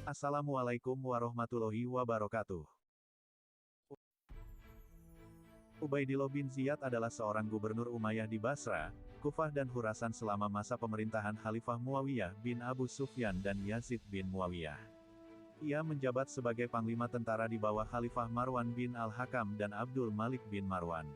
Assalamualaikum warahmatullahi wabarakatuh. Ubaidillah bin Ziyad adalah seorang gubernur Umayyah di Basra, Kufah dan Khurasan selama masa pemerintahan Khalifah Muawiyah bin Abu Sufyan dan Yazid bin Muawiyah. Ia menjabat sebagai panglima tentara di bawah Khalifah Marwan bin Al-Hakam dan Abdul Malik bin Marwan.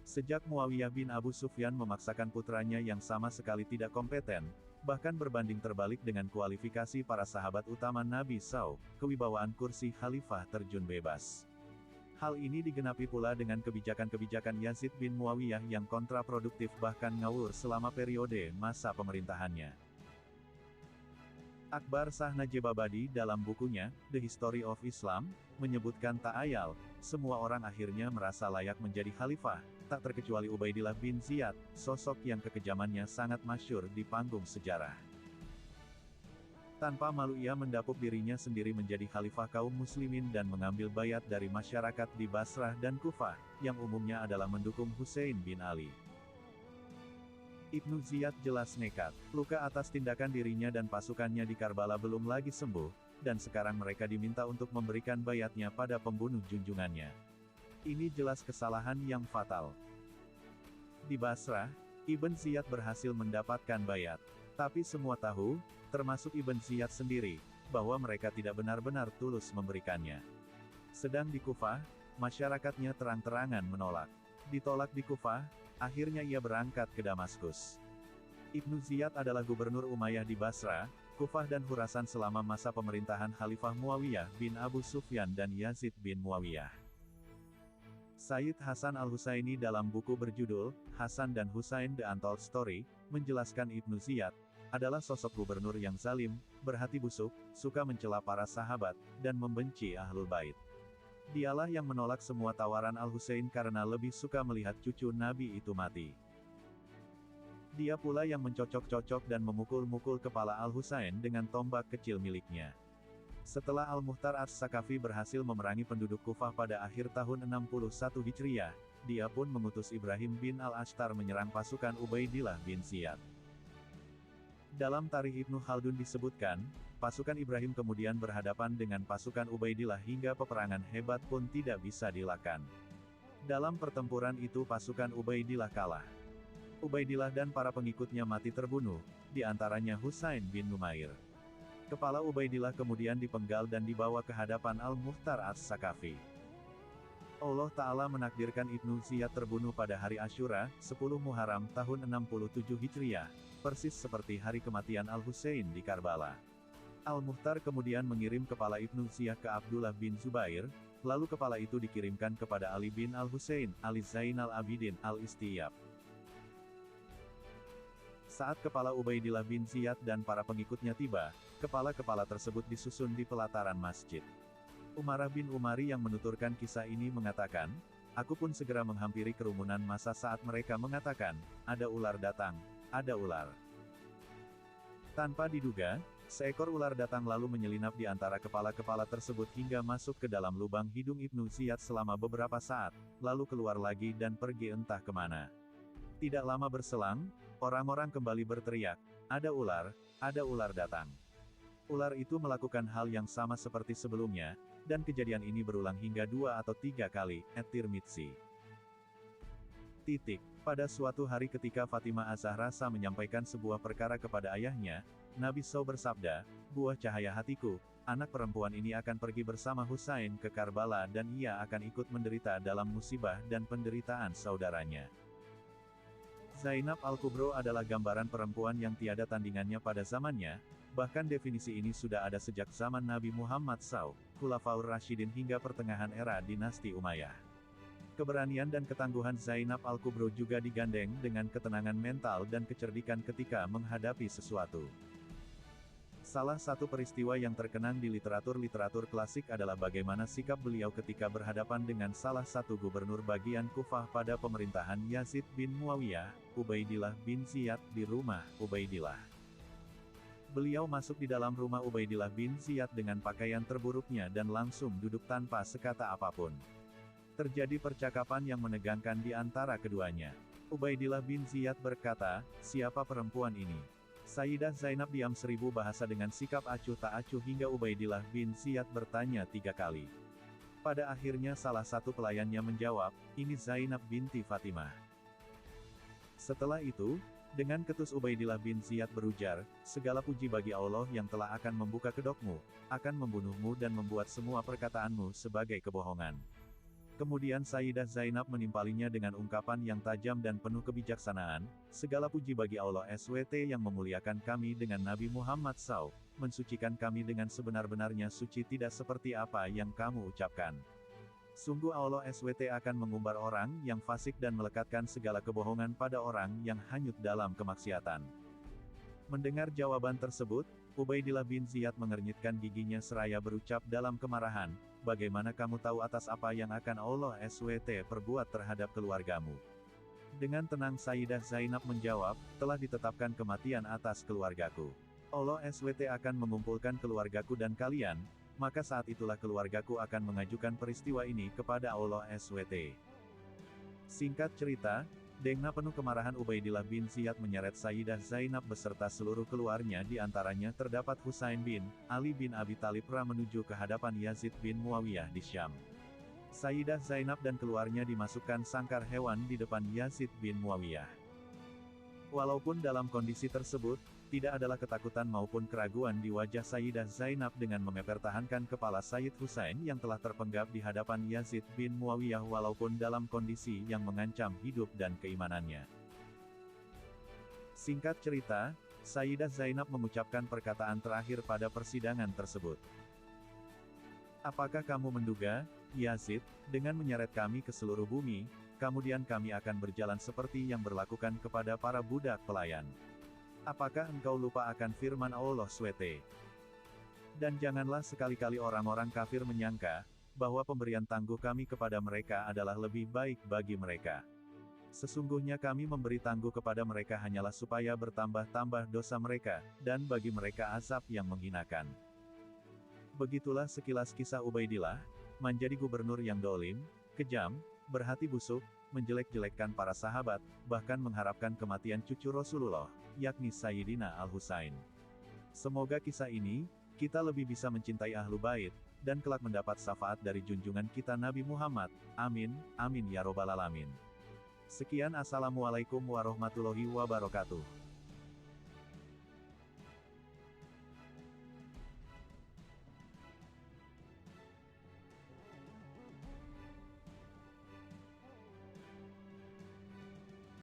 Sejak Muawiyah bin Abu Sufyan memaksakan putranya yang sama sekali tidak kompeten, bahkan berbanding terbalik dengan kualifikasi para sahabat utama Nabi SAW, kewibawaan kursi Khalifah terjun bebas. Hal ini digenapi pula dengan kebijakan-kebijakan Yazid bin Muawiyah yang kontraproduktif bahkan ngawur selama periode masa pemerintahannya. Akbar Shah Najibabadi dalam bukunya, The History of Islam, menyebutkan tak ayal, semua orang akhirnya merasa layak menjadi khalifah, tak terkecuali Ubaidillah bin Ziyad, sosok yang kekejamannya sangat masyhur di panggung sejarah. Tanpa malu ia mendapuk dirinya sendiri menjadi khalifah kaum muslimin dan mengambil bayat dari masyarakat di Basrah dan Kufah, yang umumnya adalah mendukung Husain bin Ali. Ibnu Ziyad jelas nekat, luka atas tindakan dirinya dan pasukannya di Karbala belum lagi sembuh, dan sekarang mereka diminta untuk memberikan bayatnya pada pembunuh junjungannya. Ini jelas kesalahan yang fatal. Di Basrah, Ibn Ziyad berhasil mendapatkan bayat. Tapi semua tahu, termasuk Ibn Ziyad sendiri, bahwa mereka tidak benar-benar tulus memberikannya. Sedang di Kufah, masyarakatnya terang-terangan menolak. Ditolak di Kufah, akhirnya ia berangkat ke Damaskus. Ibnu Ziyad adalah gubernur Umayyah di Basra, Kufah dan Khurasan selama masa pemerintahan Khalifah Muawiyah bin Abu Sufyan dan Yazid bin Muawiyah. Sayyid Hasan al-Husaini dalam buku berjudul, Hasan dan Husain The Untold Story, menjelaskan Ibnu Ziyad, adalah sosok gubernur yang zalim, berhati busuk, suka mencela para sahabat, dan membenci Ahlul Bait. Dialah yang menolak semua tawaran Al-Husain karena lebih suka melihat cucu Nabi itu mati. Dia pula yang mencocok-cocok dan memukul-mukul kepala Al-Husain dengan tombak kecil miliknya. Setelah Al-Muhtar As-Sakafi berhasil memerangi penduduk Kufah pada akhir tahun 61 Hijriah, dia pun mengutus Ibrahim bin Al-Ashtar menyerang pasukan Ubaidillah bin Ziyad. Dalam Tarikh Ibnu Khaldun disebutkan, pasukan Ibrahim kemudian berhadapan dengan pasukan Ubaidillah hingga peperangan hebat pun tidak bisa dilakukan. Dalam pertempuran itu pasukan Ubaidillah kalah. Ubaidillah dan para pengikutnya mati terbunuh, di antaranya Husain bin Numair. Kepala Ubaidillah kemudian dipenggal dan dibawa ke hadapan Al-Muhtar As-Sakafi. Allah Ta'ala menakdirkan Ibnu Ziyad terbunuh pada hari Asyura, 10 Muharram tahun 67 Hijriah, persis seperti hari kematian Al-Husain di Karbala. Al-Muhtar kemudian mengirim kepala Ibnu Ziyad ke Abdullah bin Zubair, lalu kepala itu dikirimkan kepada Ali bin Al-Husain, Ali Zainal Abidin, Al-Istiyab. Saat kepala Ubaidillah bin Ziyad dan para pengikutnya tiba, kepala-kepala tersebut disusun di pelataran masjid. Umarah bin Umari yang menuturkan kisah ini mengatakan, aku pun segera menghampiri kerumunan massa saat mereka mengatakan, ada ular datang, ada ular. Tanpa diduga, seekor ular datang lalu menyelinap di antara kepala-kepala tersebut hingga masuk ke dalam lubang hidung Ibnu Ziyad selama beberapa saat, lalu keluar lagi dan pergi entah kemana. Tidak lama berselang, orang-orang kembali berteriak, ada ular datang. Ular itu melakukan hal yang sama seperti sebelumnya, dan kejadian ini berulang hingga 2 atau 3 kali, At-Tirmidzi. Pada suatu hari ketika Fatimah Az-Zahra menyampaikan sebuah perkara kepada ayahnya, Nabi SAW bersabda, buah cahaya hatiku, anak perempuan ini akan pergi bersama Husain ke Karbala dan ia akan ikut menderita dalam musibah dan penderitaan saudaranya. Zainab Al-Kubro adalah gambaran perempuan yang tiada tandingannya pada zamannya, bahkan definisi ini sudah ada sejak zaman Nabi Muhammad SAW, Khulafaur Rasyidin hingga pertengahan era dinasti Umayyah. Keberanian dan ketangguhan Zainab Al-Kubro juga digandeng dengan ketenangan mental dan kecerdikan ketika menghadapi sesuatu. Salah satu peristiwa yang terkenang di literatur klasik adalah bagaimana sikap beliau ketika berhadapan dengan salah satu gubernur bagian Kufah pada pemerintahan Yazid bin Muawiyah, Ubaidillah bin Ziyad, di rumah Ubaidillah. Beliau masuk di dalam rumah Ubaidillah bin Ziyad dengan pakaian terburuknya dan langsung duduk tanpa sekata apapun. Terjadi percakapan yang menegangkan di antara keduanya. Ubaidillah bin Ziyad berkata, siapa perempuan ini? Sayyidah Zainab diam 1000 bahasa dengan sikap acuh tak acuh hingga Ubaidillah bin Ziyad bertanya 3 kali. Pada akhirnya salah satu pelayannya menjawab, ini Zainab binti Fatimah. Setelah itu, dengan ketus Ubaidillah bin Ziyad berujar, segala puji bagi Allah yang telah akan membuka kedokmu, akan membunuhmu dan membuat semua perkataanmu sebagai kebohongan. Kemudian Sayyidah Zainab menimpalinya dengan ungkapan yang tajam dan penuh kebijaksanaan, segala puji bagi Allah SWT yang memuliakan kami dengan Nabi Muhammad SAW, mensucikan kami dengan sebenar-benarnya suci tidak seperti apa yang kamu ucapkan. Sungguh Allah SWT akan mengumbar orang yang fasik dan melekatkan segala kebohongan pada orang yang hanyut dalam kemaksiatan. Mendengar jawaban tersebut, Ubaidillah bin Ziyad mengernyitkan giginya seraya berucap dalam kemarahan, bagaimana kamu tahu atas apa yang akan Allah SWT perbuat terhadap keluargamu? Dengan tenang Sayyidah Zainab menjawab, telah ditetapkan kematian atas keluargaku. Allah SWT akan mengumpulkan keluargaku dan kalian, maka saat itulah keluargaku akan mengajukan peristiwa ini kepada Allah SWT. Singkat cerita, dengan penuh kemarahan Ubaidillah bin Ziyad menyeret Sayyidah Zainab beserta seluruh keluarnya di antaranya terdapat Husain bin Ali bin Abi Thalib menuju ke hadapan Yazid bin Muawiyah di Syam. Sayyidah Zainab dan keluarnya dimasukkan sangkar hewan di depan Yazid bin Muawiyah. Walaupun dalam kondisi tersebut, tidak adalah ketakutan maupun keraguan di wajah Sayyidah Zainab dengan mempertahankan kepala Sayyid Husain yang telah terpenggap di hadapan Yazid bin Muawiyah walaupun dalam kondisi yang mengancam hidup dan keimanannya. Singkat cerita, Sayyidah Zainab mengucapkan perkataan terakhir pada persidangan tersebut. Apakah kamu menduga, Yazid, dengan menyeret kami ke seluruh bumi, kemudian kami akan berjalan seperti yang berlakukan kepada para budak pelayan? Apakah engkau lupa akan firman Allah SWT? Dan janganlah sekali-kali orang-orang kafir menyangka, bahwa pemberian tangguh kami kepada mereka adalah lebih baik bagi mereka. Sesungguhnya kami memberi tangguh kepada mereka hanyalah supaya bertambah-tambah dosa mereka, dan bagi mereka azab yang menghinakan. Begitulah sekilas kisah Ubaidillah, menjadi gubernur yang dolim, kejam, berhati busuk, menjelek-jelekkan para sahabat, bahkan mengharapkan kematian cucu Rasulullah, yakni Sayyidina Al-Husain. Semoga kisah ini, kita lebih bisa mencintai Ahlu Bait, dan kelak mendapat syafaat dari junjungan kita Nabi Muhammad. Amin, amin ya robbal alamin. Sekian, assalamualaikum warahmatullahi wabarakatuh.